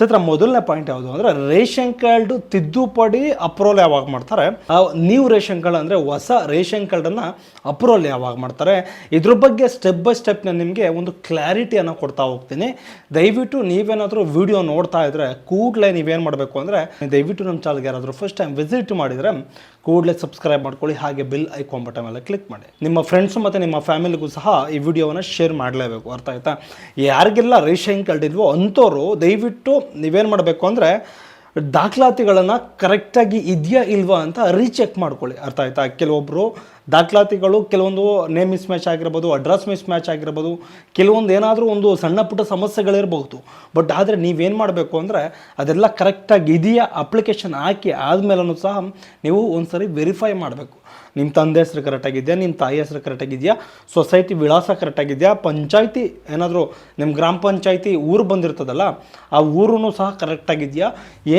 ಸತ್ರ ಮೊದಲನೇ ಪಾಯಿಂಟ್ ಯಾವುದು ಅಂದರೆ ರೇಷನ್ ಕಾರ್ಡ್ ತಿದ್ದುಪಡಿ ಅಪ್ರೂವಲ್ ಯಾವಾಗ ಮಾಡ್ತಾರೆ, ನ್ಯೂ ರೇಷನ್ ಕಾರ್ಡ್ ಅಂದರೆ ಹೊಸ ರೇಷನ್ ಕಾರ್ಡನ್ನು ಅಪ್ರೂವಲ್ ಯಾವಾಗ ಮಾಡ್ತಾರೆ, ಇದ್ರ ಬಗ್ಗೆ ಸ್ಟೆಪ್ ಬೈ ಸ್ಟೆಪ್ ನಾನು ನಿಮಗೆ ಒಂದು ಕ್ಲಾರಿಟಿಯನ್ನು ಕೊಡ್ತಾ ಹೋಗ್ತೀನಿ. ದಯವಿಟ್ಟು ನೀವೇನಾದರೂ ವಿಡಿಯೋ ನೋಡ್ತಾ ಇದ್ದರೆ ಕೂಡಲೇ ನೀವೇನು ಮಾಡಬೇಕು ಅಂದರೆ ದಯವಿಟ್ಟು ನಮ್ಮ ಚಾನಲ್ಗೆ ಯಾರಾದರೂ ಫಸ್ಟ್ ಟೈಮ್ ವಿಸಿಟ್ ಮಾಡಿದರೆ ಕೂಡಲೇ ಸಬ್ಸ್ಕ್ರೈಬ್ ಮಾಡ್ಕೊಳ್ಳಿ, ಹಾಗೆ ಬೆಲ್ ಐಕಾನ್ ಬಟನ್ ಮೇಲೆ ಕ್ಲಿಕ್ ಮಾಡಿ. ನಿಮ್ಮ ಫ್ರೆಂಡ್ಸು ಮತ್ತು ನಿಮ್ಮ ಫ್ಯಾಮಿಲಿಗೂ ಸಹ ಈ ವಿಡಿಯೋವನ್ನು ಶೇರ್ ಮಾಡಲೇಬೇಕು, ಅರ್ಥ ಆಯ್ತಾ. ಯಾರಿಗೆಲ್ಲ ರೇಷನ್ ಕಾರ್ಡ್ ಇಲ್ವೋ ಅಂಥವ್ರು ದಯವಿಟ್ಟು ನೀವೇನು ಮಾಡಬೇಕು ಅಂದರೆ ದಾಖಲಾತಿಗಳನ್ನು ಕರೆಕ್ಟಾಗಿ ಇದೆಯಾ ಇಲ್ವಾ ಅಂತ ರೀಚೆಕ್ ಮಾಡ್ಕೊಳ್ಳಿ, ಅರ್ಥ ಆಯ್ತಾ. ಕೆಲವೊಬ್ಬರು ದಾಖಲಾತಿಗಳು ಕೆಲವೊಂದು ನೇಮ್ ಮಿಸ್ ಮ್ಯಾಚ್ ಆಗಿರ್ಬೋದು, ಅಡ್ರೆಸ್ ಮಿಸ್ ಮ್ಯಾಚ್ ಆಗಿರ್ಬೋದು, ಕೆಲವೊಂದು ಏನಾದರೂ ಒಂದು ಸಣ್ಣ ಪುಟ್ಟ ಸಮಸ್ಯೆಗಳಿರಬಹುದು. ಬಟ್ ಆದರೆ ನೀವೇನು ಮಾಡಬೇಕು ಅಂದರೆ ಅದೆಲ್ಲ ಕರೆಕ್ಟಾಗಿ ಇದೆಯಾ ಅಪ್ಲಿಕೇಶನ್ ಹಾಕಿ ಆದಮೇಲೂ ಸಹ ನೀವು ಒಂದು ಸರಿ ವೆರಿಫೈ ಮಾಡಬೇಕು. ನಿಮ್ಮ ತಂದೆ ಹೆಸರು ಕರೆಕ್ಟಾಗಿದೆಯಾ, ನಿಮ್ಮ ತಾಯಿ ಹೆಸರು ಕರೆಕ್ಟಾಗಿದೆಯಾ, ಸೊಸೈಟಿ ವಿಳಾಸ ಕರೆಕ್ಟಾಗಿದೆಯಾ, ಪಂಚಾಯಿತಿ ಏನಾದರೂ ನಿಮ್ಮ ಗ್ರಾಮ ಪಂಚಾಯಿತಿ ಊರು ಬಂದಿರ್ತದಲ್ಲ ಆ ಊರೂ ಸಹ ಕರೆಕ್ಟಾಗಿದೆಯಾ,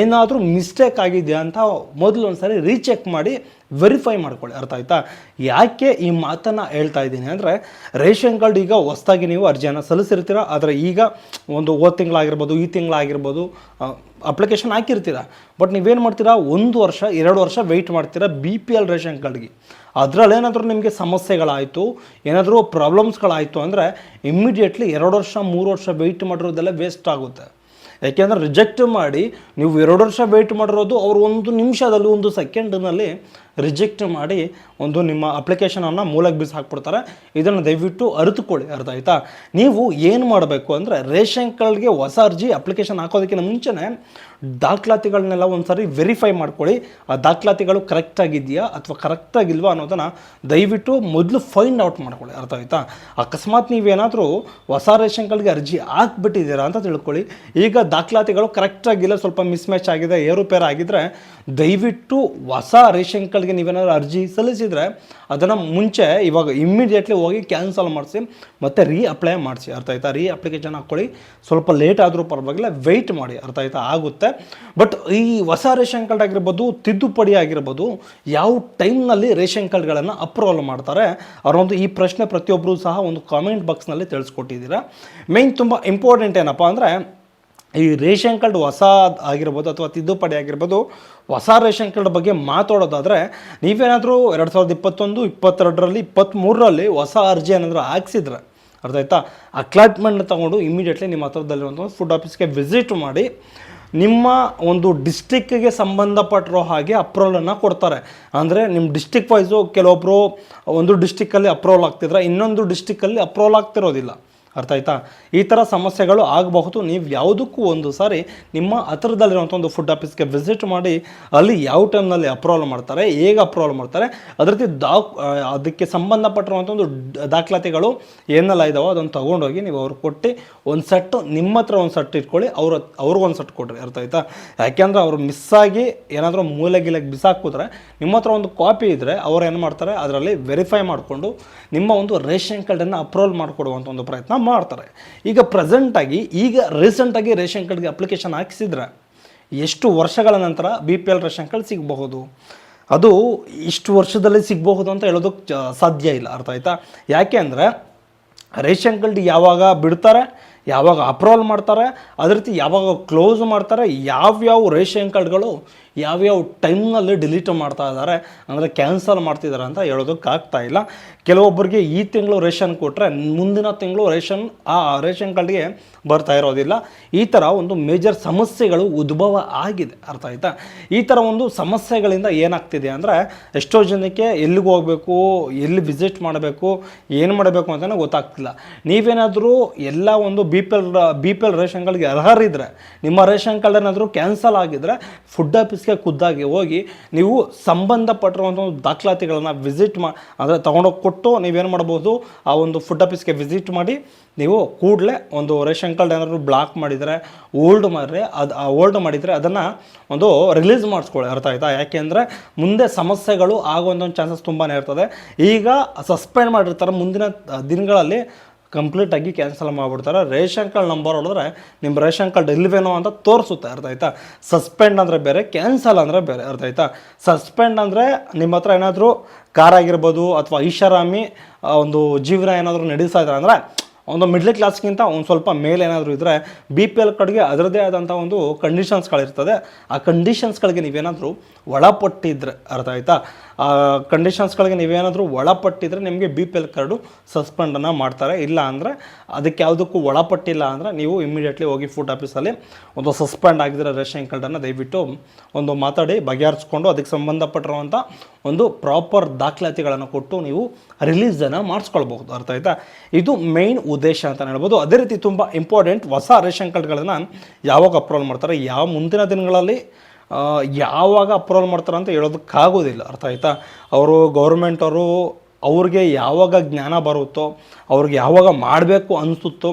ಏನಾದರೂ ಮಿಸ್ಟೇಕ್ ಆಗಿದೆಯಾ ಅಂತ ಮೊದಲು ಒಂದು ಸರಿ ರೀಚೆಕ್ ಮಾಡಿ ವೆರಿಫೈ ಮಾಡ್ಕೊಳ್ಳಿ, ಅರ್ಥ ಆಯ್ತಾ. ಯಾಕೆ ಈ ಮಾತನ್ನು ಹೇಳ್ತಾ ಇದ್ದೀನಿ ಅಂದರೆ ರೇಷನ್ ಕಾರ್ಡ್ ಈಗ ಹೊಸದಾಗಿ ನೀವು ಅರ್ಜಿಯನ್ನು ಸಲ್ಲಿಸಿರ್ತೀರ, ಆದರೆ ಈಗ ಒಂದು ಹೋದ ತಿಂಗಳಾಗಿರ್ಬೋದು ಈ ತಿಂಗಳಾಗಿರ್ಬೋದು ಅಪ್ಲಿಕೇಶನ್ ಹಾಕಿರ್ತೀರ. ಬಟ್ ನೀವೇನು ಮಾಡ್ತೀರಾ, 1 ವರ್ಷ 2 ವರ್ಷ ವೆಯ್ಟ್ ಮಾಡ್ತೀರಾ BPL ರೇಷನ್ ಕಾರ್ಡ್ಗೆ. ಅದರಲ್ಲೇನಾದರೂ ನಿಮಗೆ ಸಮಸ್ಯೆಗಳಾಯಿತು, ಏನಾದರೂ ಪ್ರಾಬ್ಲಮ್ಸ್ಗಳಾಯಿತು ಅಂದರೆ ಇಮ್ಮಿಡಿಯೇಟ್ಲಿ 2 ವರ್ಷ 3 ವರ್ಷ ವೆಯ್ಟ್ ಮಾಡಿರೋದೆಲ್ಲ ವೇಸ್ಟ್ ಆಗುತ್ತೆ. ಯಾಕೆಂದರೆ ರಿಜೆಕ್ಟ್ ಮಾಡಿ ನೀವು 2 ವರ್ಷ ವೆಯ್ಟ್ ಮಾಡಿರೋದು ಅವರು 1 ನಿಮಿಷದಲ್ಲಿ 1 ಸೆಕೆಂಡ್ನಲ್ಲಿ ರಿಜೆಕ್ಟ್ ಮಾಡಿ ಒಂದು ನಿಮ್ಮ ಅಪ್ಲಿಕೇಶನನ್ನು ಮೂಲಕ್ಕೆ ಬೀಸಿ ಹಾಕ್ಬಿಡ್ತಾರೆ. ಇದನ್ನು ದಯವಿಟ್ಟು ಅರಿತುಕೊಳ್ಳಿ, ಅರ್ಥ ಆಯಿತಾ. ನೀವು ಏನು ಮಾಡಬೇಕು ಅಂದರೆ ರೇಷನ್ ಕಾರ್ಡ್ಗೆ ಹೊಸ ಅರ್ಜಿ ಅಪ್ಲಿಕೇಶನ್ ಹಾಕೋದಕ್ಕಿಂತ ಮುಂಚೆನೇ ದಾಖಲಾತಿಗಳನ್ನೆಲ್ಲ ಒಂದು ಸಾರಿ ವೆರಿಫೈ ಮಾಡ್ಕೊಳ್ಳಿ. ಆ ದಾಖಲಾತಿಗಳು ಕರೆಕ್ಟಾಗಿದೆಯಾ ಅಥವಾ ಕರೆಕ್ಟಾಗಿಲ್ವಾ ಅನ್ನೋದನ್ನು ದಯವಿಟ್ಟು ಮೊದಲು ಫೈಂಡ್ ಔಟ್ ಮಾಡ್ಕೊಳ್ಳಿ, ಅರ್ಥ ಆಯಿತಾ. ಅಕಸ್ಮಾತ್ ನೀವೇನಾದರೂ ಹೊಸ ರೇಷನ್ ಕಾರ್ಡ್ಗೆ ಅರ್ಜಿ ಹಾಕ್ಬಿಟ್ಟಿದ್ದೀರಾ ಅಂತ ತಿಳ್ಕೊಳ್ಳಿ, ಈಗ ದಾಖಲಾತಿಗಳು ಕರೆಕ್ಟಾಗಿಲ್ಲ, ಸ್ವಲ್ಪ ಮಿಸ್ ಮ್ಯಾಚ್ ಆಗಿದೆ, ಏರುಪೇರು ಆಗಿದ್ದರೆ ದಯವಿಟ್ಟು ಹೊಸ ರೇಷನ್ ಕಾರ್ಡ್ಗೆ ನೀವೇನಾದರೂ ಅರ್ಜಿ ಸಲ್ಲಿಸಿದರೆ ಅದನ್ನು ಮುಂಚೆ ಇವಾಗ ಇಮ್ಮಿಡಿಯೇಟ್ಲಿ ಹೋಗಿ ಕ್ಯಾನ್ಸಲ್ ಮಾಡಿಸಿ ಮತ್ತು ಅಪ್ಲೈ ಮಾಡಿಸಿ, ಅರ್ಥ ಆಯ್ತಾ. ಅಪ್ಲಿಕೇಶನ್ ಹಾಕ್ಕೊಳ್ಳಿ, ಸ್ವಲ್ಪ ಲೇಟ್ ಆದರೂ ಪರವಾಗಿಲ್ಲ, ವೆಯ್ಟ್ ಮಾಡಿ, ಅರ್ಥ ಆಯ್ತಾ, ಆಗುತ್ತೆ. ಬಟ್ ಈ ಹೊಸ ರೇಷನ್ ಕಾರ್ಡ್ ಆಗಿರ್ಬೋದು, ತಿದ್ದುಪಡಿ ಆಗಿರ್ಬೋದು, ಯಾವ ಟೈಮ್ನಲ್ಲಿ ರೇಷನ್ ಕಾರ್ಡ್ಗಳನ್ನು ಅಪ್ರೂವಲ್ ಮಾಡ್ತಾರೆ ಅನ್ನೋದು ಈ ಪ್ರಶ್ನೆ ಪ್ರತಿಯೊಬ್ಬರೂ ಸಹ ಒಂದು ಕಾಮೆಂಟ್ ಬಾಕ್ಸ್ನಲ್ಲಿ ತಿಳಿಸ್ಕೊಟ್ಟಿದ್ದೀರಾ. ಮೇಯ್ನ್ ತುಂಬ ಇಂಪಾರ್ಟೆಂಟ್ ಏನಪ್ಪ ಅಂದರೆ ಈ ರೇಷನ್ ಕಾರ್ಡ್ ಹೊಸ ಆಗಿರ್ಬೋದು ಅಥವಾ ತಿದ್ದುಪಡಿ ಆಗಿರ್ಬೋದು, ಹೊಸ ರೇಷನ್ ಕಾರ್ಡ್ ಬಗ್ಗೆ ಮಾತಾಡೋದಾದರೆ ನೀವೇನಾದರೂ 2021, 22ರಲ್ಲಿ 23ರಲ್ಲಿ ಹೊಸ ಅರ್ಜಿ ಏನಾದರೂ ಹಾಕ್ಸಿದ್ರೆ, ಅರ್ಥ ಆಯ್ತಾ, ಅಕ್ಲಾಟ್ಮೆಂಟ್ ತೊಗೊಂಡು ಇಮಿಡಿಯೇಟ್ಲಿ ನಿಮ್ಮ ಹತ್ರದಲ್ಲಿರುವಂಥ ಫುಡ್ ಆಫೀಸ್ಗೆ ವಿಸಿಟ್ ಮಾಡಿ ನಿಮ್ಮ ಒಂದು ಡಿಸ್ಟಿಕ್ಗೆ ಸಂಬಂಧಪಟ್ಟಿರೋ ಹಾಗೆ ಅಪ್ರೂವಲನ್ನು ಕೊಡ್ತಾರೆ. ಅಂದರೆ ನಿಮ್ಮ ಡಿಸ್ಟಿಕ್ ವೈಸು ಕೆಲವೊಬ್ಬರು ಒಂದು ಡಿಸ್ಟಿಕ್ಕಲ್ಲಿ ಅಪ್ರೂವಲ್ ಆಗ್ತಿದ್ರೆ ಇನ್ನೊಂದು ಡಿಸ್ಟಿಕ್ಕಲ್ಲಿ ಅಪ್ರೂವಲ್ ಆಗ್ತಿರೋದಿಲ್ಲ, ಅರ್ಥ ಆಯ್ತಾ. ಈ ಥರ ಸಮಸ್ಯೆಗಳು ಆಗಬಹುದು. ನೀವು ಯಾವುದಕ್ಕೂ ಒಂದು ಸಾರಿ ನಿಮ್ಮ ಹತ್ರದಲ್ಲಿರುವಂಥ ಒಂದು ಫುಡ್ ಆಫೀಸ್ಗೆ ವಿಸಿಟ್ ಮಾಡಿ ಅಲ್ಲಿ ಯಾವ ಟೈಮ್ನಲ್ಲಿ ಅಪ್ರೂವಲ್ ಮಾಡ್ತಾರೆ, ಹೇಗೆ ಅಪ್ರೂವಲ್ ಮಾಡ್ತಾರೆ, ಅದೇ ರೀತಿ ಅದಕ್ಕೆ ಸಂಬಂಧಪಟ್ಟಿರುವಂಥ ಒಂದು ದಾಖಲಾತಿಗಳು ಏನೆಲ್ಲ ಇದ್ದಾವೋ ಅದನ್ನು ತೊಗೊಂಡೋಗಿ ನೀವು ಅವ್ರಿಗೆ ಕೊಟ್ಟು ಒಂದು ಸೆಟ್ಟು ನಿಮ್ಮ ಹತ್ರ ಒಂದು ಸೆಟ್ ಇಟ್ಕೊಳ್ಳಿ, ಅವ್ರಿಗೊಂದು ಸೆಟ್ ಕೊಡ್ರಿ, ಅರ್ಥ ಆಯ್ತಾ. ಯಾಕೆಂದರೆ ಅವರು ಮಿಸ್ಸಾಗಿ ಏನಾದರೂ ಮೂಲೆಗಿಲೆಗೆ ಬಿಸಾಕಿದ್ರೆ ನಿಮ್ಮ ಹತ್ರ ಒಂದು ಕಾಪಿ ಇದ್ದರೆ ಅವ್ರು ಏನು ಮಾಡ್ತಾರೆ, ಅದರಲ್ಲಿ ವೆರಿಫೈ ಮಾಡಿಕೊಂಡು ನಿಮ್ಮ ಒಂದು ರೇಷನ್ ಕಾರ್ಡನ್ನು ಅಪ್ರೂವಲ್ ಮಾಡಿಕೊಡುವಂಥ ಒಂದು ಪ್ರಯತ್ನ ಮಾಡ್ತಾರೆ. ಈಗ ಪ್ರೆಸೆಂಟಾಗಿ ರೀಸೆಂಟಾಗಿ ರೇಷನ್ ಕಾರ್ಡ್ಗೆ ಅಪ್ಲಿಕೇಶನ್ ಹಾಕಿಸಿದ್ರೆ ಎಷ್ಟು ವರ್ಷಗಳ ನಂತರ BPL ರೇಷನ್ ಕಾರ್ಡ್ ಸಿಗಬಹುದು, ಅದು ಇಷ್ಟು ವರ್ಷದಲ್ಲಿ ಸಿಗಬಹುದು ಅಂತ ಹೇಳೋದಕ್ಕೆ ಸಾಧ್ಯ ಇಲ್ಲ, ಅರ್ಥ ಆಯ್ತಾ. ಯಾಕೆ ಅಂದರೆ ರೇಷನ್ ಕಾರ್ಡ್ ಯಾವಾಗ ಬಿಡ್ತಾರೆ, ಯಾವಾಗ ಅಪ್ರೂವಲ್ ಮಾಡ್ತಾರೆ, ಅದೇ ರೀತಿ ಯಾವಾಗ ಕ್ಲೋಸ್ ಮಾಡ್ತಾರೆ, ಯಾವ್ಯಾವ ರೇಷನ್ ಕಾರ್ಡ್ಗಳು ಯಾವ್ಯಾವ ಟೈಮ್ನಲ್ಲಿ ಡಿಲೀಟ್ ಮಾಡ್ತಾ ಇದ್ದಾರೆ ಅಂದರೆ ಕ್ಯಾನ್ಸಲ್ ಮಾಡ್ತಿದ್ದಾರೆ ಅಂತ ಹೇಳೋದಕ್ಕಾಗ್ತಾ ಇಲ್ಲ. ಕೆಲವೊಬ್ಬರಿಗೆ ಈ ತಿಂಗಳು ರೇಷನ್ ಕೊಟ್ಟರೆ ಮುಂದಿನ ತಿಂಗಳು ಆ ರೇಷನ್ ಕಾರ್ಡ್ಗೆ ಬರ್ತಾ ಇರೋದಿಲ್ಲ. ಈ ಥರ ಒಂದು ಮೇಜರ್ ಸಮಸ್ಯೆಗಳು ಉದ್ಭವ ಆಗಿದೆ, ಅರ್ಥ ಆಯ್ತಾ. ಈ ಥರ ಒಂದು ಸಮಸ್ಯೆಗಳಿಂದ ಏನಾಗ್ತಿದೆ ಅಂದರೆ ಎಷ್ಟೋ ಜನಕ್ಕೆ ಎಲ್ಲಿಗೆ ಹೋಗಬೇಕು, ಎಲ್ಲಿ ವಿಸಿಟ್ ಮಾಡಬೇಕು, ಏನು ಮಾಡಬೇಕು ಅಂತಲೇ ಗೊತ್ತಾಗ್ತಿಲ್ಲ. ನೀವೇನಾದರೂ ಎಲ್ಲ ಒಂದು BPL ರೇಷನ್ ಕಾರ್ಡ್ಗೆ ಅರ್ಹರಿದ್ದರೆ, ನಿಮ್ಮ ರೇಷನ್ ಕಾರ್ಡ್ ಏನಾದರೂ ಕ್ಯಾನ್ಸಲ್ ಆಗಿದ್ದರೆ ಫುಡ್ ಆಫೀಸ್ಗೆ ಖುದ್ದಾಗಿ ಹೋಗಿ ನೀವು ಸಂಬಂಧಪಟ್ಟಿರುವಂಥ ಒಂದು ದಾಖಲಾತಿಗಳನ್ನು ವಿಸಿಟ್ ಅಂದರೆ ತೊಗೊಂಡೋಗಿ ಕೊಟ್ಟು ನೀವೇನು ಮಾಡ್ಬೋದು, ಆ ಒಂದು ಫುಡ್ ಆಫೀಸ್ಗೆ ವಿಸಿಟ್ ಮಾಡಿ ನೀವು ಕೂಡಲೇ ಒಂದು ರೇಷನ್ ಕಾರ್ಡ್ ಏನಾದರೂ ಬ್ಲಾಕ್ ಮಾಡಿದರೆ ಓಲ್ಡ್ ಮಾಡಿದರೆ ಅದನ್ನು ಒಂದು ರಿಲೀಸ್ ಮಾಡಿಸ್ಕೊಳ್ಳಿ, ಅರ್ಥ ಆಯ್ತಾ. ಯಾಕೆಂದರೆ ಮುಂದೆ ಸಮಸ್ಯೆಗಳು ಆಗುವಂಥ ಚಾನ್ಸಸ್ ತುಂಬಾ ಇರ್ತದೆ. ಈಗ ಸಸ್ಪೆಂಡ್ ಮಾಡಿರ್ತಾರೆ, ಮುಂದಿನ ದಿನಗಳಲ್ಲಿ ಕಂಪ್ಲೀಟಾಗಿ ಕ್ಯಾನ್ಸಲ್ ಮಾಡಿಬಿಡ್ತಾರೆ. ರೇಷನ್ ಕಾರ್ಡ್ ನಂಬರ್ ಹೊಡೆದ್ರೆ ನಿಮ್ಮ ರೇಷನ್ ಕಾರ್ಡ್ ಇಲ್ವೇನೋ ಅಂತ ತೋರಿಸುತ್ತೆ, ಅರ್ಥ ಆಯ್ತಾ. ಸಸ್ಪೆಂಡ್ ಅಂದರೆ ಬೇರೆ, ಕ್ಯಾನ್ಸಲ್ ಅಂದರೆ ಬೇರೆ, ಅರ್ಥ ಆಯ್ತಾ. ಸಸ್ಪೆಂಡ್ ಅಂದರೆ ನಿಮ್ಮ ಹತ್ರ ಏನಾದರೂ ಕಾರ್ ಆಗಿರ್ಬೋದು ಅಥವಾ ಐಷಾರಾಮಿ ಒಂದು ಜೀವನ ಏನಾದರೂ ನಡೆಸ್ತಾ ಇದ್ದಾರೆ ಅಂದರೆ ಒಂದು ಮಿಡ್ಲ್ ಕ್ಲಾಸ್ಗಿಂತ ಒಂದು ಸ್ವಲ್ಪ ಮೇಲೆ ಏನಾದರೂ ಇದ್ದರೆ ಬಿ ಪಿ ಎಲ್ ಕಾರ್ಡ್ಗೆ ಅದರದ್ದೇ ಆದಂಥ ಒಂದು ಕಂಡೀಷನ್ಸ್ಗಳಿರ್ತದೆ. ಆ ಕಂಡೀಷನ್ಸ್ಗಳಿಗೆ ನೀವೇನಾದರೂ ಒಳಪಟ್ಟಿದ್ರೆ, ಅರ್ಥ ಆಯಿತಾ, ಆ ಕಂಡೀಷನ್ಸ್ಗಳಿಗೆ ನೀವೇನಾದರೂ ಒಳಪಟ್ಟಿದ್ರೆ ನಿಮಗೆ ಬಿ ಪಿ ಎಲ್ ಕಾರ್ಡು ಸಸ್ಪೆಂಡನ್ನು ಮಾಡ್ತಾರೆ. ಇಲ್ಲ ಅಂದರೆ ಅದಕ್ಕೆ ಯಾವುದಕ್ಕೂ ಒಳಪಟ್ಟಿಲ್ಲ ಅಂದರೆ ನೀವು ಇಮಿಡಿಯೇಟ್ಲಿ ಹೋಗಿ ಫುಡ್ ಆಫೀಸಲ್ಲಿ ಒಂದು ಸಸ್ಪೆಂಡ್ ಆಗಿದ್ರೆ ರೇಷನ್ ಕಾರ್ಡನ್ನು ದಯವಿಟ್ಟು ಒಂದು ಮಾತಾಡಿ ಬಗೆಹರಿಸ್ಕೊಂಡು ಅದಕ್ಕೆ ಸಂಬಂಧಪಟ್ಟಿರುವಂಥ ಒಂದು ಪ್ರಾಪರ್ ದಾಖಲಾತಿಗಳನ್ನು ಕೊಟ್ಟು ನೀವು ರಿಲೀಸನ್ನು ಮಾಡಿಸ್ಕೊಳ್ಬಹುದು. ಅರ್ಥ ಆಯಿತಾ? ಇದು ಮೇಯ್ನ್ ಉದ್ದೇಶ ಅಂತ ಹೇಳ್ಬೋದು. ಅದೇ ರೀತಿ ತುಂಬ ಇಂಪಾರ್ಟೆಂಟ್, ಹೊಸ ರೇಷನ್ ಕಾರ್ಡ್ಗಳನ್ನು ಯಾವಾಗ ಅಪ್ರೂವಲ್ ಮಾಡ್ತಾರೆ, ಯಾವ ಮುಂದಿನ ದಿನಗಳಲ್ಲಿ ಯಾವಾಗ ಅಪ್ರೂವಲ್ ಮಾಡ್ತಾರೆ ಅಂತ ಹೇಳೋದಕ್ಕಾಗೋದಿಲ್ಲ. ಅರ್ಥ ಆಯಿತಾ? ಅವರು ಗೌರ್ಮೆಂಟವರು ಅವ್ರಿಗೆ ಯಾವಾಗ ಜ್ಞಾನ ಬರುತ್ತೋ, ಅವ್ರಿಗೆ ಯಾವಾಗ ಮಾಡಬೇಕು ಅನಿಸುತ್ತೋ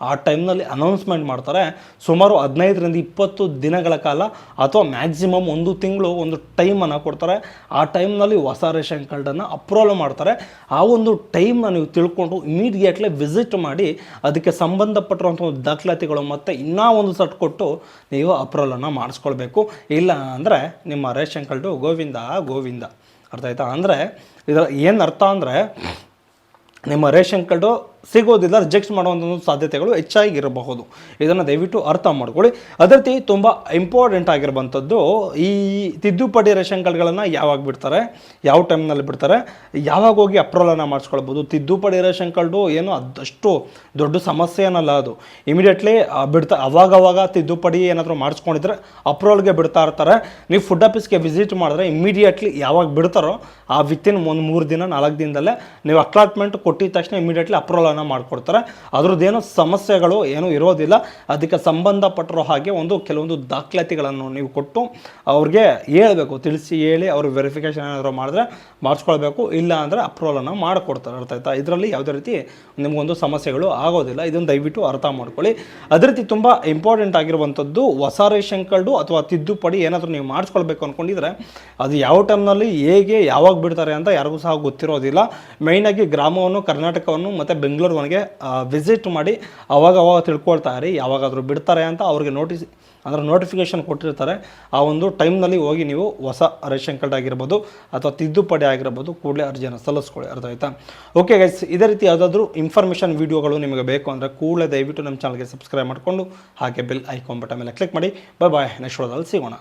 ಆ ಟೈಮ್ನಲ್ಲಿ ಅನೌನ್ಸ್ಮೆಂಟ್ ಮಾಡ್ತಾರೆ. ಸುಮಾರು 15ರಿಂದ 20 ದಿನಗಳ ಕಾಲ ಅಥವಾ ಮ್ಯಾಕ್ಸಿಮಮ್ 1 ತಿಂಗಳು ಒಂದು ಟೈಮನ್ನು ಕೊಡ್ತಾರೆ. ಆ ಟೈಮ್ನಲ್ಲಿ ಹೊಸ ರೇಷನ್ ಕಾರ್ಡನ್ನು ಅಪ್ರೂವಲ್ ಮಾಡ್ತಾರೆ. ಆ ಒಂದು ಟೈಮ್ನ ನೀವು ತಿಳ್ಕೊಂಡು ಇಮಿಡಿಯೇಟ್ಲಿ ವಿಸಿಟ್ ಮಾಡಿ ಅದಕ್ಕೆ ಸಂಬಂಧಪಟ್ಟಿರುವಂಥ ಒಂದು ದಾಖಲಾತಿಗಳು ಮತ್ತು ಇನ್ನೂ ಒಂದು ಸಟ್ ಕೊಟ್ಟು ನೀವು ಅಪ್ರೂವಲನ್ನು ಮಾಡಿಸ್ಕೊಳ್ಬೇಕು. ಇಲ್ಲ ಅಂದರೆ ನಿಮ್ಮ ರೇಷನ್ ಕಾರ್ಡು ಗೋವಿಂದ ಗೋವಿಂದ. ಅರ್ಥ ಆಯ್ತಾ? ಅಂದರೆ ಇದರ ಏನು ಅರ್ಥ ಅಂದರೆ ನಿಮ್ಮ ರೇಷನ್ ಕಾರ್ಡು ಸಿಗೋದಿಲ್ಲ, ರಿಜೆಕ್ಟ್ ಮಾಡುವಂಥ ಸಾಧ್ಯತೆಗಳು ಹೆಚ್ಚಾಗಿರಬಹುದು. ಇದನ್ನು ದಯವಿಟ್ಟು ಅರ್ಥ ಮಾಡ್ಕೊಳ್ಳಿ. ಅದೇ ರೀತಿ ತುಂಬ ಇಂಪಾರ್ಟೆಂಟ್ ಆಗಿರುವಂಥದ್ದು, ಈ ತಿದ್ದುಪಡಿ ರೇಷನ್ ಕಾರ್ಡ್ಗಳನ್ನು ಯಾವಾಗ ಬಿಡ್ತಾರೆ, ಯಾವ ಟೈಮ್ನಲ್ಲಿ ಬಿಡ್ತಾರೆ, ಯಾವಾಗ ಹೋಗಿ ಅಪ್ರೂವಲನ್ನು ಮಾಡಿಸ್ಕೊಳ್ಬೋದು. ತಿದ್ದುಪಡಿ ರೇಷನ್ ಕಾರ್ಡು ಏನು ಅದಷ್ಟು ದೊಡ್ಡ ಸಮಸ್ಯೆ ಏನಲ್ಲ, ಅದು ಇಮಿಡಿಯೇಟ್ಲಿ ಅವಾಗವಾಗ ತಿದ್ದುಪಡಿ ಏನಾದರೂ ಮಾಡಿಸ್ಕೊಂಡಿದ್ರೆ ಅಪ್ರೂವಲ್ಗೆ ಬಿಡ್ತಾ ಇರ್ತಾರೆ. ನೀವು ಫುಡ್ ಆಫೀಸ್ಗೆ ವಿಸಿಟ್ ಮಾಡಿದ್ರೆ ಇಮಿಡಿಯೇಟ್ಲಿ ಯಾವಾಗ ಬಿಡ್ತಾರೋ ಆ ವಿತಿನ್ ಒಂದು 3 ದಿನ 4 ದಿನದಲ್ಲೇ ನೀವು ಅಕ್ಲಾಟ್ಮೆಂಟ್ ಕೊಟ್ಟಿದ ತಕ್ಷಣ ಇಮಿಡಿಯೇಟ್ಲಿ ಅಪ್ರೂವಲ್ ಮಾಡಿಕೊಡ್ತಾರೆ. ಅದ್ರದ್ದೇನು ಸಮಸ್ಯೆಗಳು ಏನೂ ಇರೋದಿಲ್ಲ. ಅದಕ್ಕೆ ಸಂಬಂಧಪಟ್ಟಿರೋ ಹಾಗೆ ಕೆಲವೊಂದು ದಾಖಲಾತಿಗಳನ್ನು ನೀವು ಕೊಟ್ಟು ಅವ್ರಿಗೆ ಹೇಳಬೇಕು, ತಿಳಿಸಿ ಹೇಳಿ ಅವರು ವೆರಿಫಿಕೇಷನ್ ಏನಾದರೂ ಮಾಡಿದ್ರೆ ಮಾಡಿಸ್ಕೊಳ್ಬೇಕು. ಇಲ್ಲ ಅಂದರೆ ಅಪ್ರೂವಲನ್ನು ಮಾಡಿಕೊಡ್ತಾರೆ. ಅರ್ಥ ಆಯ್ತಾ? ಇದರಲ್ಲಿ ಯಾವುದೇ ರೀತಿ ನಿಮಗೊಂದು ಸಮಸ್ಯೆಗಳು ಆಗೋದಿಲ್ಲ. ಇದನ್ನು ದಯವಿಟ್ಟು ಅರ್ಥ ಮಾಡ್ಕೊಳ್ಳಿ. ಅದೇ ರೀತಿ ತುಂಬ ಇಂಪಾರ್ಟೆಂಟ್ ಆಗಿರುವಂಥದ್ದು, ಹೊಸ ರೇಷನ್ ಕಾರ್ಡು ಅಥವಾ ತಿದ್ದುಪಡಿ ಏನಾದರೂ ನೀವು ಮಾಡಿಸ್ಕೊಳ್ಬೇಕು ಅಂದ್ಕೊಂಡಿದ್ರೆ ಅದು ಯಾವ ಟೈಮ್ನಲ್ಲಿ ಹೇಗೆ ಯಾವಾಗ ಬಿಡ್ತಾರೆ ಅಂತ ಯಾರಿಗೂ ಸಹ ಗೊತ್ತಿರೋದಿಲ್ಲ. ಮೇಯ್ನಾಗಿ ಗ್ರಾಮವನ್ನು, ಕರ್ನಾಟಕವನ್ನು ಮತ್ತು ಬೆಂಗಳೂರಿಗೆ ವಿಸಿಟ್ ಮಾಡಿ ಅವಾಗ ತಿಳ್ಕೊಳ್ತಾ ಇರಿ. ಯಾವಾಗಾದರೂ ಬಿಡ್ತಾರೆ ಅಂತ ಅವ್ರಿಗೆ ನೋಟಿಫಿಕೇಷನ್ ಕೊಟ್ಟಿರ್ತಾರೆ. ಆ ಒಂದು ಟೈಮ್ನಲ್ಲಿ ಹೋಗಿ ನೀವು ಹೊಸ ರೇಷನ್ ಕಾರ್ಡ್ ಆಗಿರ್ಬೋದು ಅಥವಾ ತಿದ್ದುಪಡಿ ಆಗಿರ್ಬೋದು ಕೂಡಲೇ ಅರ್ಜಿಯನ್ನು ಸಲ್ಲಿಸ್ಕೊಳ್ಳಿ. ಅರ್ಥ ಆಯ್ತಾ? ಓಕೆ ಗೈಸ್, ಇದೇ ರೀತಿ ಯಾವುದಾದ್ರೂ ಇನ್ಫಾರ್ಮೇಷನ್ ವೀಡಿಯೋಗಳು ನಿಮಗೆ ಬೇಕು ಅಂದರೆ ಕೂಡಲೇ ದಯವಿಟ್ಟು ನಮ್ಮ ಚಾನಲ್ಗೆ ಸಬ್ಸ್ಕ್ರೈಬ್ ಮಾಡಿಕೊಂಡು ಹಾಗೆ ಬೆಲ್ ಐಕಾನ್ ಬಟನ್ ಮೇಲೆ ಕ್ಲಿಕ್ ಮಾಡಿ. ಬಾಯ್, ನೆಕ್ಸ್ಟ್ ವಿಡಿಯೋದಲ್ಲಿ ಸಿಗೋಣ.